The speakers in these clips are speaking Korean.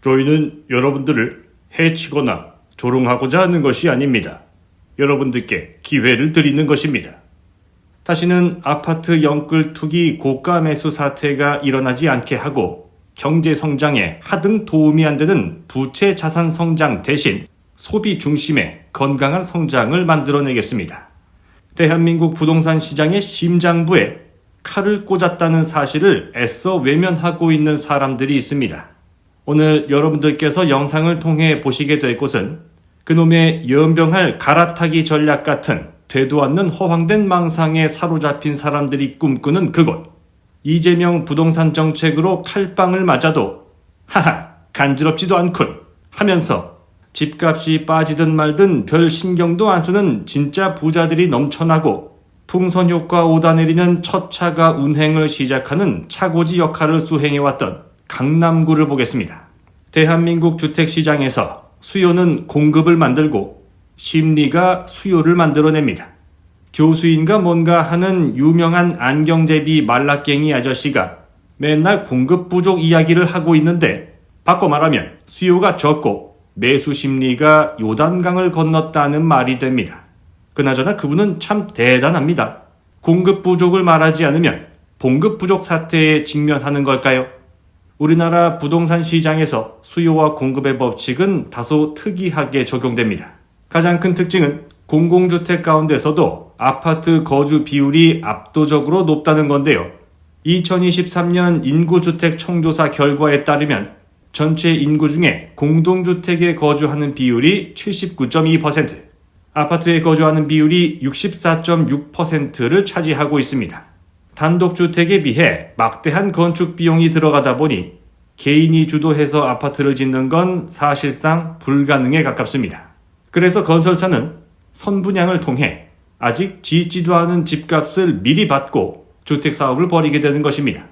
저희는 여러분들을 해치거나 조롱하고자 하는 것이 아닙니다. 여러분들께 기회를 드리는 것입니다. 다시는 아파트 영끌 투기 고가 매수 사태가 일어나지 않게 하고 경제 성장에 하등 도움이 안 되는 부채 자산 성장 대신 소비 중심의 건강한 성장을 만들어내겠습니다. 대한민국 부동산 시장의 심장부에 칼을 꽂았다는 사실을 애써 외면하고 있는 사람들이 있습니다. 오늘 여러분들께서 영상을 통해 보시게 될 곳은 그놈의 연병할 갈아타기 전략 같은 되도 않는 허황된 망상에 사로잡힌 사람들이 꿈꾸는 그곳. 이재명 부동산 정책으로 칼빵을 맞아도 하하 간지럽지도 않군 하면서 집값이 빠지든 말든 별 신경도 안 쓰는 진짜 부자들이 넘쳐나고 풍선 효과 오다내리는 첫 차가 운행을 시작하는 차고지 역할을 수행해왔던 강남구를 보겠습니다. 대한민국 주택시장에서 수요는 공급을 만들고 심리가 수요를 만들어냅니다. 교수인가 뭔가 하는 유명한 안경제비 말라깽이 아저씨가 맨날 공급 부족 이야기를 하고 있는데 바꿔 말하면 수요가 적고 매수 심리가 요단강을 건넜다는 말이 됩니다. 그나저나 그분은 참 대단합니다. 공급 부족을 말하지 않으면 봉급 부족 사태에 직면하는 걸까요? 우리나라 부동산 시장에서 수요와 공급의 법칙은 다소 특이하게 적용됩니다. 가장 큰 특징은 공공주택 가운데서도 아파트 거주 비율이 압도적으로 높다는 건데요. 2023년 인구주택 총조사 결과에 따르면 전체 인구 중에 공동주택에 거주하는 비율이 79.2%, 아파트에 거주하는 비율이 64.6%를 차지하고 있습니다. 단독주택에 비해 막대한 건축 비용이 들어가다 보니 개인이 주도해서 아파트를 짓는 건 사실상 불가능에 가깝습니다. 그래서 건설사는 선분양을 통해 아직 짓지도 않은 집값을 미리 받고 주택사업을 벌이게 되는 것입니다.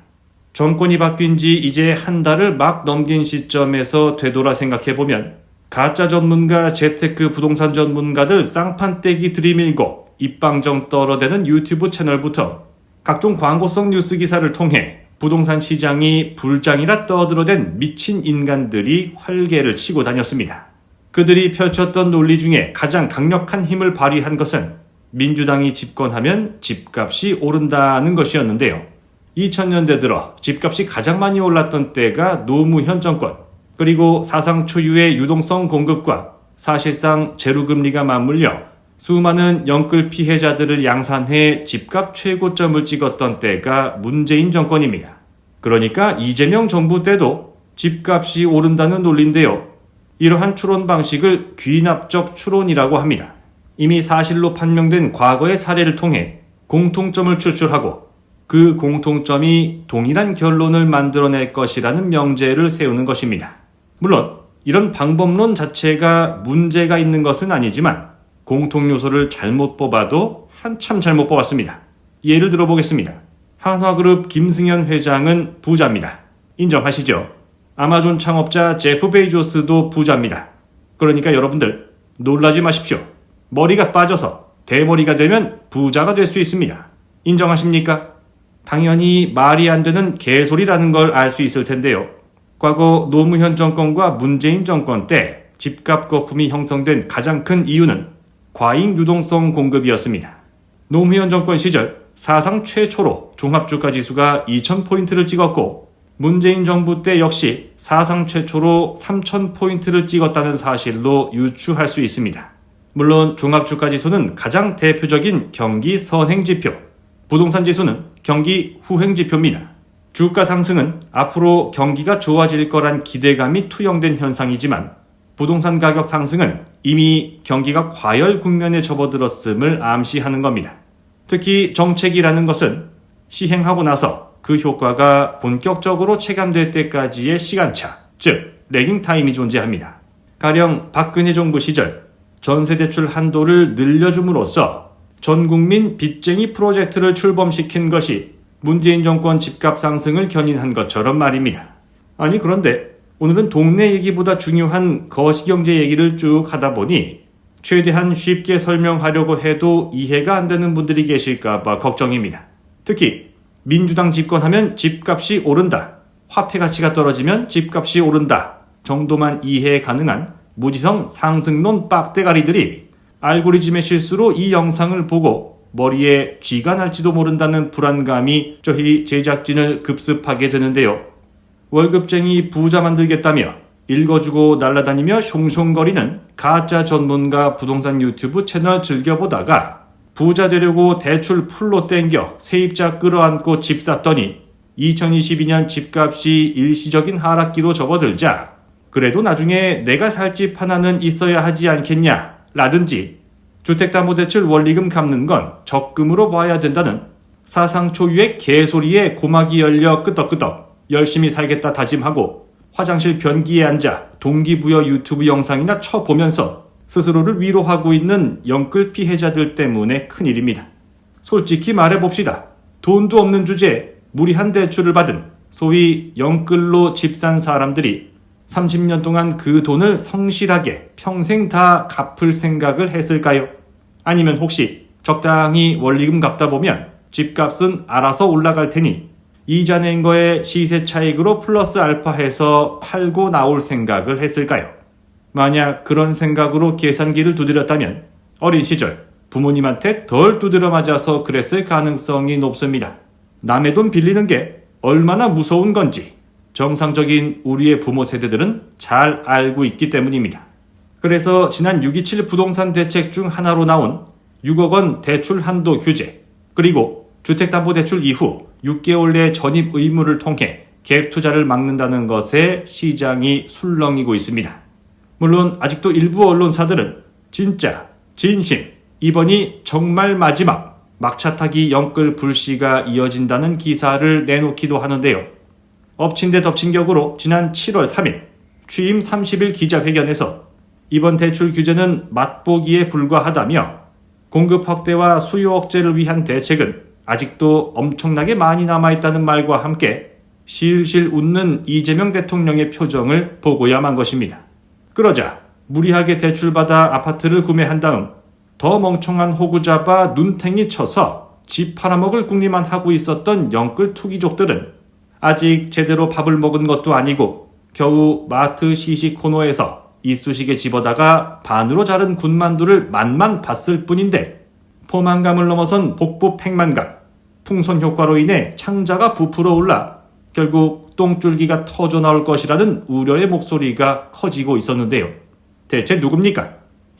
정권이 바뀐 지 이제 한 달을 막 넘긴 시점에서 되돌아 생각해보면 가짜 전문가, 재테크 부동산 전문가들 쌍판떼기 들이밀고 입방정 떨어대는 유튜브 채널부터 각종 광고성 뉴스 기사를 통해 부동산 시장이 불장이라 떠들어댄 미친 인간들이 활개를 치고 다녔습니다. 그들이 펼쳤던 논리 중에 가장 강력한 힘을 발휘한 것은 민주당이 집권하면 집값이 오른다는 것이었는데요. 2000년대 들어 집값이 가장 많이 올랐던 때가 노무현 정권, 그리고 사상 초유의 유동성 공급과 사실상 제로금리가 맞물려 수많은 영끌 피해자들을 양산해 집값 최고점을 찍었던 때가 문재인 정권입니다. 그러니까 이재명 정부 때도 집값이 오른다는 논리인데요. 이러한 추론 방식을 귀납적 추론이라고 합니다. 이미 사실로 판명된 과거의 사례를 통해 공통점을 추출하고 그 공통점이 동일한 결론을 만들어낼 것이라는 명제를 세우는 것입니다. 물론 이런 방법론 자체가 문제가 있는 것은 아니지만 공통요소를 잘못 뽑아도 한참 잘못 뽑았습니다. 예를 들어보겠습니다. 한화그룹 김승현 회장은 부자입니다. 인정하시죠? 아마존 창업자 제프 베이조스도 부자입니다. 그러니까 여러분들 놀라지 마십시오. 머리가 빠져서 대머리가 되면 부자가 될 수 있습니다. 인정하십니까? 당연히 말이 안 되는 개소리라는 걸 알 수 있을 텐데요. 과거 노무현 정권과 문재인 정권 때 집값 거품이 형성된 가장 큰 이유는 과잉 유동성 공급이었습니다. 노무현 정권 시절 사상 최초로 종합주가지수가 2000포인트를 찍었고 문재인 정부 때 역시 사상 최초로 3000포인트를 찍었다는 사실로 유추할 수 있습니다. 물론 종합주가지수는 가장 대표적인 경기 선행지표, 부동산지수는 경기 후행지표입니다. 주가 상승은 앞으로 경기가 좋아질 거란 기대감이 투영된 현상이지만 부동산 가격 상승은 이미 경기가 과열 국면에 접어들었음을 암시하는 겁니다. 특히 정책이라는 것은 시행하고 나서 그 효과가 본격적으로 체감될 때까지의 시간차, 즉 레깅 타임이 존재합니다. 가령 박근혜 정부 시절 전세대출 한도를 늘려줌으로써 전국민 빚쟁이 프로젝트를 출범시킨 것이 문재인 정권 집값 상승을 견인한 것처럼 말입니다. 아니 그런데 오늘은 동네 얘기보다 중요한 거시경제 얘기를 쭉 하다 보니 최대한 쉽게 설명하려고 해도 이해가 안 되는 분들이 계실까봐 걱정입니다. 특히 민주당 집권하면 집값이 오른다, 화폐 가치가 떨어지면 집값이 오른다, 정도만 이해 가능한 무지성 상승론 빡대가리들이 알고리즘의 실수로 이 영상을 보고 머리에 쥐가 날지도 모른다는 불안감이 저희 제작진을 급습하게 되는데요. 월급쟁이 부자 만들겠다며 읽어주고 날아다니며 숑숑거리는 가짜 전문가 부동산 유튜브 채널 즐겨보다가 부자 되려고 대출 풀로 땡겨 세입자 끌어안고 집 샀더니 2022년 집값이 일시적인 하락기로 접어들자 그래도 나중에 내가 살 집 하나는 있어야 하지 않겠냐 라든지 주택담보대출 원리금 갚는 건 적금으로 봐야 된다는 사상 초유의 개소리에 고막이 열려 끄덕끄덕 열심히 살겠다 다짐하고 화장실 변기에 앉아 동기부여 유튜브 영상이나 쳐보면서 스스로를 위로하고 있는 영끌 피해자들 때문에 큰일입니다. 솔직히 말해봅시다. 돈도 없는 주제에 무리한 대출을 받은 소위 영끌로 집 산 사람들이 30년 동안 그 돈을 성실하게 평생 다 갚을 생각을 했을까요? 아니면 혹시 적당히 원리금 갚다 보면 집값은 알아서 올라갈 테니 이자 낸 거에 시세 차익으로 플러스 알파 해서 팔고 나올 생각을 했을까요? 만약 그런 생각으로 계산기를 두드렸다면 어린 시절 부모님한테 덜 두드려 맞아서 그랬을 가능성이 높습니다. 남의 돈 빌리는 게 얼마나 무서운 건지 정상적인 우리의 부모 세대들은 잘 알고 있기 때문입니다. 그래서 지난 6.27 부동산 대책 중 하나로 나온 6억 원 대출 한도 규제, 그리고 주택담보대출 이후 6개월 내 전입 의무를 통해 갭 투자를 막는다는 것에 시장이 술렁이고 있습니다. 물론 아직도 일부 언론사들은 진짜, 진심, 이번이 정말 마지막 막차 타기 영끌 불씨가 이어진다는 기사를 내놓기도 하는데요. 엎친 데 덮친 격으로 지난 7월 3일 취임 30일 기자회견에서 이번 대출 규제는 맛보기에 불과하다며 공급 확대와 수요 억제를 위한 대책은 아직도 엄청나게 많이 남아있다는 말과 함께 실실 웃는 이재명 대통령의 표정을 보고야 만 것입니다. 그러자 무리하게 대출받아 아파트를 구매한 다음 더 멍청한 호구 잡아 눈탱이 쳐서 집 팔아먹을 궁리만 하고 있었던 영끌 투기족들은 아직 제대로 밥을 먹은 것도 아니고 겨우 마트 시식 코너에서 이쑤시개 집어다가 반으로 자른 군만두를 맛만 봤을 뿐인데 포만감을 넘어선 복부 팽만감, 풍선 효과로 인해 창자가 부풀어 올라 결국 똥줄기가 터져 나올 것이라는 우려의 목소리가 커지고 있었는데요. 대체 누굽니까?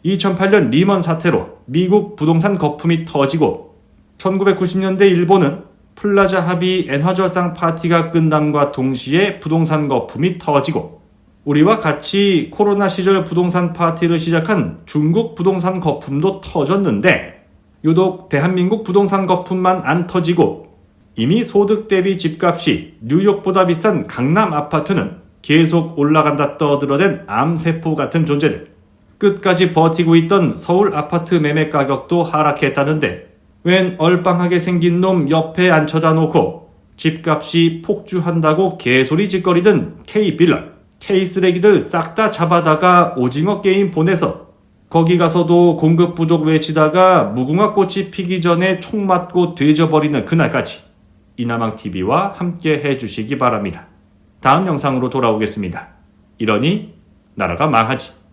2008년 리먼 사태로 미국 부동산 거품이 터지고 1990년대 일본은 플라자 합의 엔화절상 파티가 끝남과 동시에 부동산 거품이 터지고 우리와 같이 코로나 시절 부동산 파티를 시작한 중국 부동산 거품도 터졌는데 유독 대한민국 부동산 거품만 안 터지고 이미 소득 대비 집값이 뉴욕보다 비싼 강남 아파트는 계속 올라간다 떠들어댄 암세포 같은 존재들. 끝까지 버티고 있던 서울 아파트 매매 가격도 하락했다는데 웬 얼빵하게 생긴 놈 옆에 앉혀다 놓고 집값이 폭주한다고 개소리 짓거리던 K빌런, K쓰레기들 싹 다 잡아다가 오징어 게임 보내서 거기 가서도 공급 부족 외치다가 무궁화꽃이 피기 전에 총 맞고 되져버리는 그날까지 이나망TV와 함께 해주시기 바랍니다. 다음 영상으로 돌아오겠습니다. 이러니 나라가 망하지.